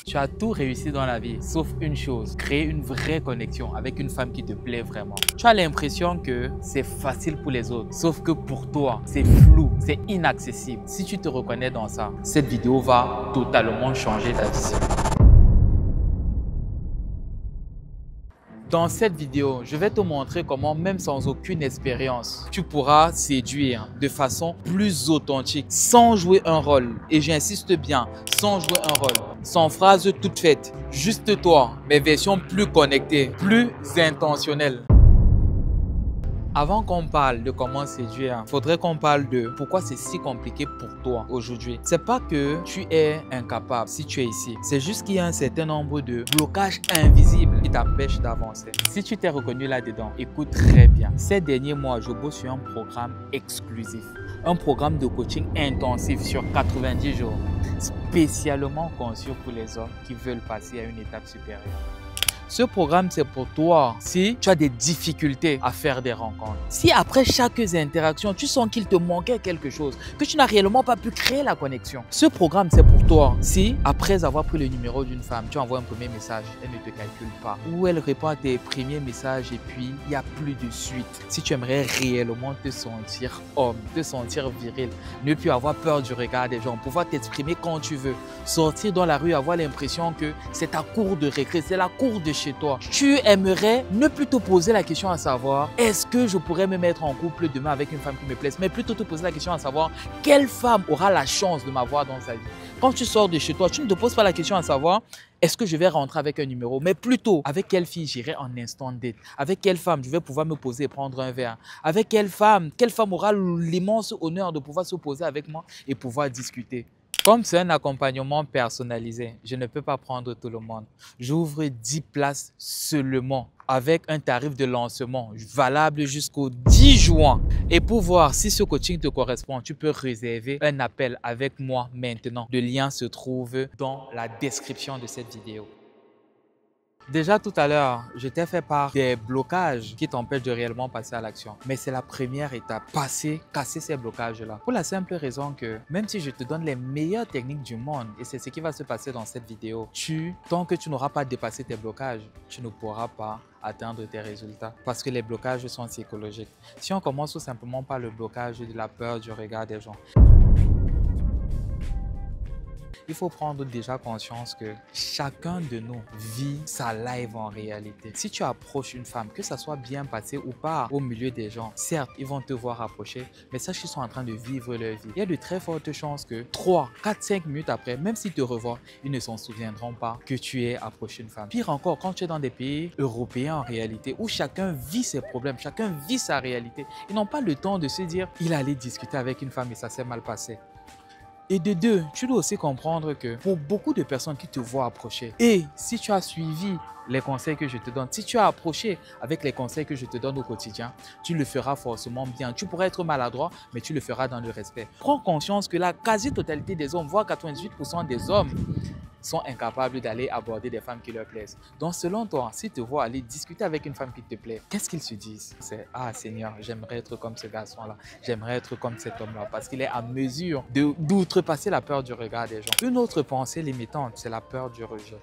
Tu as tout réussi dans la vie, sauf une chose, créer une vraie connexion avec une femme qui te plaît vraiment. Tu as l'impression que c'est facile pour les autres, sauf que pour toi, c'est flou, c'est inaccessible. Si tu te reconnais dans ça, cette vidéo va totalement changer ta vision. Dans cette vidéo, je vais te montrer comment, même sans aucune expérience, tu pourras séduire de façon plus authentique, sans jouer un rôle. Et j'insiste bien, sans jouer un rôle, sans phrase toute faite. Juste toi, mais version plus connectée, plus intentionnelle. Avant qu'on parle de comment séduire, il faudrait qu'on parle de pourquoi c'est si compliqué pour toi aujourd'hui. C'est pas que tu es incapable si tu es ici. C'est juste qu'il y a un certain nombre de blocages invisibles qui t'empêchent d'avancer. Si tu t'es reconnu là-dedans, écoute très bien. Ces derniers mois, je bosse sur un programme exclusif. Un programme de coaching intensif sur 90 jours, spécialement conçu pour les hommes qui veulent passer à une étape supérieure. Ce programme, c'est pour toi si tu as des difficultés à faire des rencontres. Si après chaque interaction, tu sens qu'il te manquait quelque chose, que tu n'as réellement pas pu créer la connexion. Ce programme, c'est pour toi si après avoir pris le numéro d'une femme, tu envoies un premier message, elle ne te calcule pas. Ou elle répond à tes premiers messages et puis il n'y a plus de suite. Si tu aimerais réellement te sentir homme, te sentir viril, ne plus avoir peur du regard des gens, pouvoir t'exprimer quand tu veux, sortir dans la rue, avoir l'impression que c'est ta cour de récré, c'est la cour de chez toi. Tu aimerais ne plus te poser la question à savoir est-ce que je pourrais me mettre en couple demain avec une femme qui me plaise, mais plutôt te poser la question à savoir quelle femme aura la chance de m'avoir dans sa vie. Quand tu sors de chez toi, tu ne te poses pas la question à savoir est-ce que je vais rentrer avec un numéro, mais plutôt avec quelle fille j'irai en instant date, avec quelle femme je vais pouvoir me poser et prendre un verre, avec quelle femme aura l'immense honneur de pouvoir se poser avec moi et pouvoir discuter. Comme c'est un accompagnement personnalisé, je ne peux pas prendre tout le monde. J'ouvre 10 places seulement avec un tarif de lancement valable jusqu'au 10 juin. Et pour voir si ce coaching te correspond, tu peux réserver un appel avec moi maintenant. Le lien se trouve dans la description de cette vidéo. Déjà tout à l'heure, je t'ai fait part des blocages qui t'empêchent de réellement passer à l'action. Mais c'est la première étape, casser ces blocages-là. Pour la simple raison que même si je te donne les meilleures techniques du monde, et c'est ce qui va se passer dans cette vidéo, tant que tu n'auras pas dépassé tes blocages, tu ne pourras pas atteindre tes résultats. Parce que les blocages sont psychologiques. Si on commence tout simplement par le blocage de la peur du regard des gens, il faut prendre déjà conscience que chacun de nous vit sa life en réalité. Si tu approches une femme, que ça soit bien passé ou pas au milieu des gens, certes, ils vont te voir approcher, mais sache qu'ils sont en train de vivre leur vie. Il y a de très fortes chances que 3, 4, 5 minutes après, même s'ils te revoient, ils ne s'en souviendront pas que tu aies approché une femme. Pire encore, quand tu es dans des pays européens en réalité, où chacun vit ses problèmes, chacun vit sa réalité, ils n'ont pas le temps de se dire « il allait discuter avec une femme et ça s'est mal passé ». Et de deux, tu dois aussi comprendre que pour beaucoup de personnes qui te voient approcher, et si tu as suivi les conseils que je te donne, si tu as approché avec les conseils que je te donne au quotidien, tu le feras forcément bien. Tu pourrais être maladroit, mais tu le feras dans le respect. Prends conscience que la quasi-totalité des hommes, voire 98% des hommes, sont incapables d'aller aborder des femmes qui leur plaisent. Donc selon toi, si tu vois aller discuter avec une femme qui te plaît, qu'est-ce qu'ils se disent? C'est « Ah Seigneur, j'aimerais être comme ce garçon-là, j'aimerais être comme cet homme-là parce qu'il est à mesure d'outrepasser la peur du regard des gens. » Une autre pensée limitante, c'est la peur du rejet.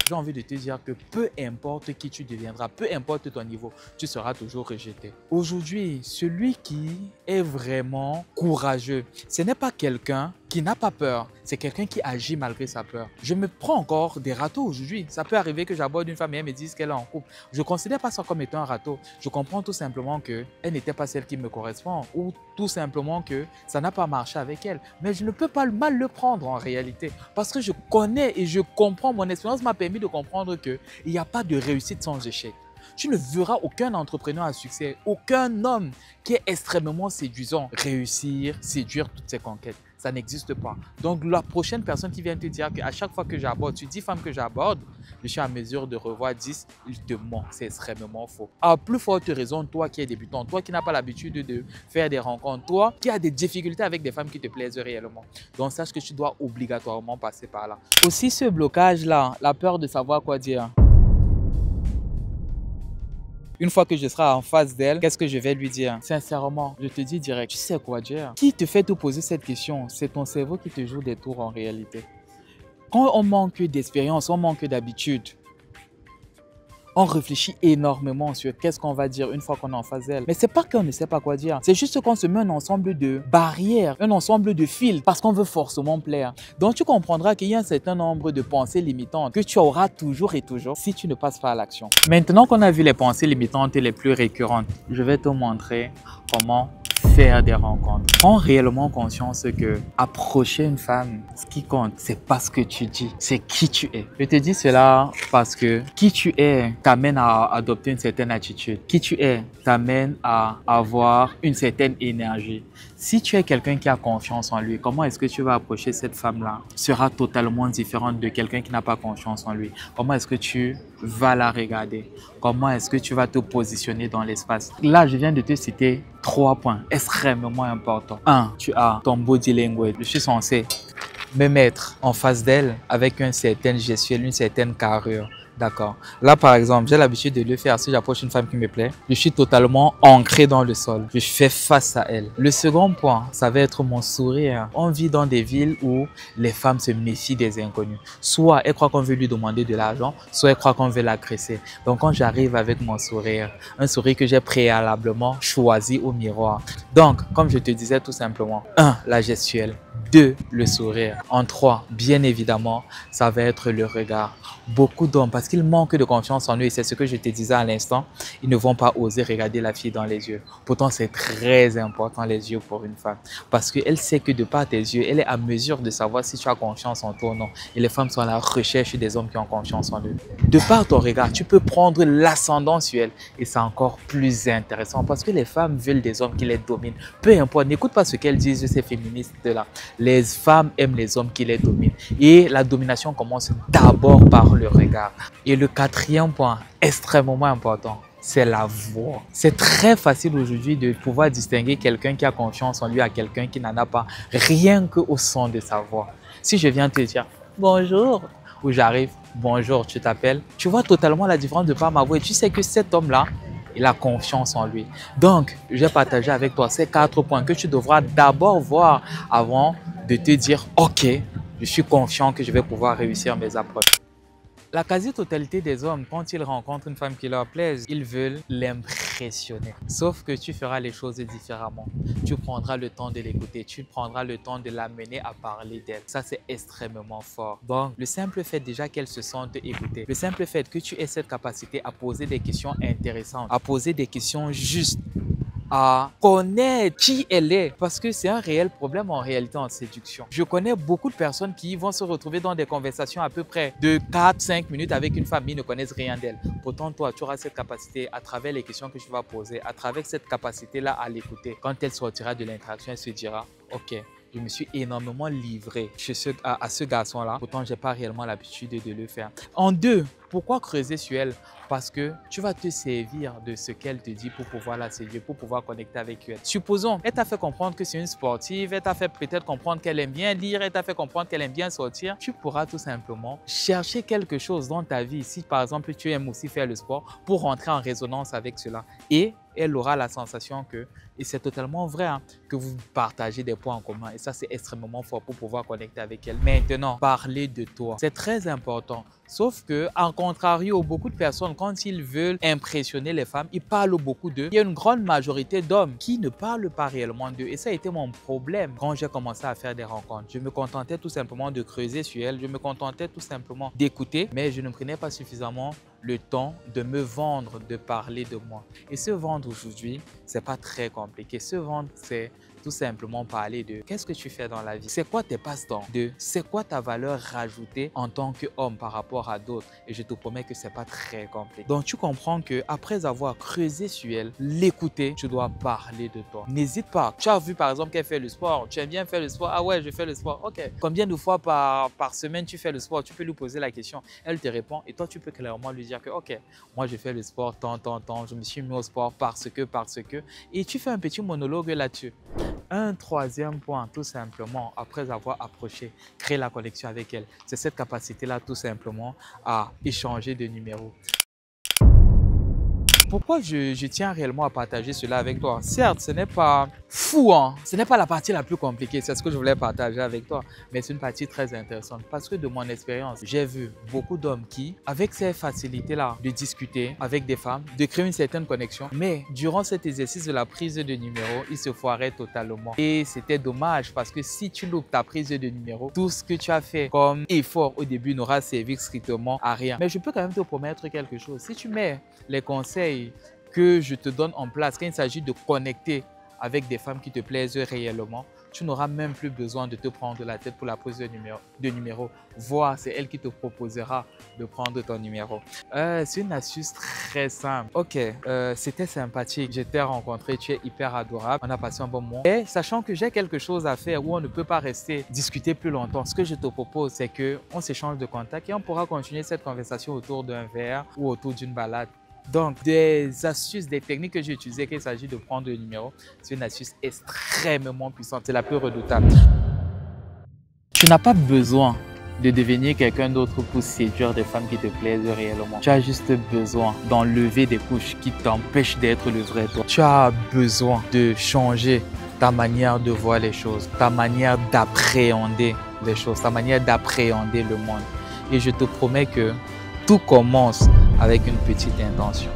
J'ai envie de te dire que peu importe qui tu deviendras, peu importe ton niveau, tu seras toujours rejeté. Aujourd'hui, celui qui est vraiment courageux, ce n'est pas quelqu'un qui n'a pas peur, c'est quelqu'un qui agit malgré sa peur. Je me prends encore des râteaux aujourd'hui. Ça peut arriver que j'aborde une femme et elle me dise qu'elle est en couple. Je ne considère pas ça comme étant un râteau. Je comprends tout simplement qu'elle n'était pas celle qui me correspond ou tout simplement que ça n'a pas marché avec elle. Mais je ne peux pas mal le prendre en réalité parce que je connais et je comprends, mon expérience m'a permis de comprendre qu'il n'y a pas de réussite sans échec. Tu ne verras aucun entrepreneur à succès, aucun homme qui est extrêmement séduisant réussir, séduire toutes ses conquêtes. Ça n'existe pas. Donc la prochaine personne qui vient te dire qu'à chaque fois que j'aborde, tu 10 femmes que j'aborde, je suis à mesure de revoir 10, il te ment. C'est extrêmement faux. À plus forte raison, toi qui es débutant, toi qui n'as pas l'habitude de faire des rencontres, toi qui as des difficultés avec des femmes qui te plaisent réellement. Donc sache que tu dois obligatoirement passer par là. Aussi ce blocage-là, la peur de savoir quoi dire. Une fois que je serai en face d'elle, qu'est-ce que je vais lui dire? Sincèrement, je te dis direct, tu sais quoi dire? Qui te fait te poser cette question? C'est ton cerveau qui te joue des tours en réalité. Quand on manque d'expérience, on manque d'habitude, on réfléchit énormément sur qu'est-ce qu'on va dire une fois qu'on est en face d'elle. Mais c'est pas qu'on ne sait pas quoi dire. C'est juste qu'on se met un ensemble de barrières, un ensemble de fils parce qu'on veut forcément plaire. Donc tu comprendras qu'il y a un certain nombre de pensées limitantes que tu auras toujours et toujours si tu ne passes pas à l'action. Maintenant qu'on a vu les pensées limitantes les plus récurrentes, je vais te montrer comment faire des rencontres. Prends réellement conscience que approcher une femme, ce qui compte, c'est pas ce que tu dis, c'est qui tu es. Je te dis cela parce que qui tu es t'amène à adopter une certaine attitude. Qui tu es t'amène à avoir une certaine énergie. Si tu es quelqu'un qui a confiance en lui, comment est-ce que tu vas approcher cette femme-là? Sera totalement différente de quelqu'un qui n'a pas confiance en lui. Comment est-ce que tu vas la regarder? Comment est-ce que tu vas te positionner dans l'espace? Là, je viens de te citer 3 points extrêmement importants. 1. Tu as ton body language. Je suis censé me mettre en face d'elle avec une certaine gestuelle, une certaine carrure. D'accord. Là, par exemple, j'ai l'habitude de le faire. Si j'approche une femme qui me plaît, je suis totalement ancré dans le sol. Je fais face à elle. Le second point, ça va être mon sourire. On vit dans des villes où les femmes se méfient des inconnus. Soit elles croient qu'on veut lui demander de l'argent, soit elles croient qu'on veut l'agresser. Donc, quand j'arrive avec mon sourire, un sourire que j'ai préalablement choisi au miroir. Donc, comme je te disais tout simplement, 1. La gestuelle. 2. Le sourire. En 3, bien évidemment, ça va être le regard. Beaucoup d'hommes, parce qu'ils manquent de confiance en eux, et c'est ce que je te disais à l'instant, ils ne vont pas oser regarder la fille dans les yeux. Pourtant, c'est très important les yeux pour une femme, parce qu'elle sait que de par tes yeux, elle est à mesure de savoir si tu as confiance en toi ou non. Et les femmes sont à la recherche des hommes qui ont confiance en eux. De par ton regard, tu peux prendre l'ascendant sur elle, et c'est encore plus intéressant, parce que les femmes veulent des hommes qui les dominent. Peu importe, n'écoute pas ce qu'elles disent, ces féministes-là. Les femmes aiment les hommes qui les dominent. Et la domination commence d'abord par le regard. Et le 4e point, extrêmement important, c'est la voix. C'est très facile aujourd'hui de pouvoir distinguer quelqu'un qui a confiance en lui à quelqu'un qui n'en a pas, rien qu'au son de sa voix. Si je viens te dire bonjour, ou j'arrive, bonjour, tu t'appelles, tu vois totalement la différence de par ma voix et tu sais que cet homme-là, il a confiance en lui. Donc, je vais partager avec toi ces 4 points que tu devras d'abord voir avant de te dire « Ok, je suis confiant que je vais pouvoir réussir mes approches ». La quasi-totalité des hommes, quand ils rencontrent une femme qui leur plaise, ils veulent l'impressionner. Sauf que tu feras les choses différemment. Tu prendras le temps de l'écouter, tu prendras le temps de l'amener à parler d'elle. Ça, c'est extrêmement fort. Donc, le simple fait déjà qu'elle se sente écoutée, le simple fait que tu aies cette capacité à poser des questions intéressantes, à poser des questions justes, à connaître qui elle est, parce que c'est un réel problème en réalité en séduction. Je connais beaucoup de personnes qui vont se retrouver dans des conversations à peu près de 4-5 minutes avec une femme, ils ne connaissent rien d'elle. Pourtant, toi, tu auras cette capacité à travers les questions que tu vas poser, à travers cette capacité-là à l'écouter. Quand elle sortira de l'interaction, elle se dira « Ok, je me suis énormément livré à ce garçon-là. Pourtant, je n'ai pas réellement l'habitude de le faire. » En 2, pourquoi creuser sur elle? Parce que tu vas te servir de ce qu'elle te dit pour pouvoir la séduire, pour pouvoir connecter avec elle. Supposons, elle t'a fait comprendre que c'est une sportive, elle t'a fait peut-être comprendre qu'elle aime bien lire, elle t'a fait comprendre qu'elle aime bien sortir. Tu pourras tout simplement chercher quelque chose dans ta vie, si par exemple tu aimes aussi faire le sport, pour rentrer en résonance avec cela. Et elle aura la sensation que, et c'est totalement vrai, hein, que vous partagez des points en commun. Et ça, c'est extrêmement fort pour pouvoir connecter avec elle. Maintenant, parler de toi, c'est très important. Sauf que, en contrario, beaucoup de personnes, quand ils veulent impressionner les femmes, ils parlent beaucoup d'eux. Il y a une grande majorité d'hommes qui ne parlent pas réellement d'eux. Et ça a été mon problème quand j'ai commencé à faire des rencontres. Je me contentais tout simplement de creuser sur elles. Je me contentais tout simplement d'écouter, mais je ne prenais pas suffisamment le temps de me vendre, de parler de moi. Et se vendre aujourd'hui, c'est pas très compliqué. Se vendre, c'est tout simplement parler de qu'est-ce que tu fais dans la vie, c'est quoi tes passe-temps, de c'est quoi ta valeur rajoutée en tant qu'homme par rapport à d'autres. Et je te promets que c'est pas très compliqué. Donc tu comprends que après avoir creusé sur elle, l'écouter, tu dois parler de toi. N'hésite pas. Tu as vu par exemple qu'elle fait le sport, tu aimes bien faire le sport. Ah ouais, je fais le sport. Ok. Combien de fois par semaine tu fais le sport? Tu peux lui poser la question. Elle te répond et toi tu peux clairement lui dire que ok, moi je fais le sport tant, je me suis mis au sport parce que. Et tu fais un petit monologue là-dessus. Un 3e point, tout simplement, après avoir approché, créer la connexion avec elle, c'est cette capacité-là tout simplement à échanger de numéros. Pourquoi je tiens réellement à partager cela avec toi? Certes, ce n'est pas fou, hein? Ce n'est pas la partie la plus compliquée, c'est ce que je voulais partager avec toi, mais c'est une partie très intéressante parce que de mon expérience, j'ai vu beaucoup d'hommes qui, avec ces facilités-là de discuter avec des femmes, de créer une certaine connexion, mais durant cet exercice de la prise de numéro, ils se foiraient totalement. Et c'était dommage parce que si tu loupes ta prise de numéro, tout ce que tu as fait comme effort au début n'aura servi strictement à rien. Mais je peux quand même te promettre quelque chose. Si tu mets les conseils que je te donne en place, quand il s'agit de connecter avec des femmes qui te plaisent réellement, tu n'auras même plus besoin de te prendre la tête pour la prise de numéro. Voire, c'est elle qui te proposera de prendre ton numéro. C'est une astuce très simple. Ok, c'était sympathique. Je t'ai rencontré, tu es hyper adorable. On a passé un bon moment. Et sachant que j'ai quelque chose à faire où on ne peut pas rester discuter plus longtemps, ce que je te propose, c'est qu'on s'échange de contacts et on pourra continuer cette conversation autour d'un verre ou autour d'une balade. Donc, des astuces, des techniques que j'ai utilisées quand il s'agit de prendre le numéro, c'est une astuce extrêmement puissante. C'est la plus redoutable. Tu n'as pas besoin de devenir quelqu'un d'autre pour séduire des femmes qui te plaisent réellement. Tu as juste besoin d'enlever des couches qui t'empêchent d'être le vrai toi. Tu as besoin de changer ta manière de voir les choses, ta manière d'appréhender les choses, ta manière d'appréhender le monde. Et je te promets que tout commence avec une petite intention.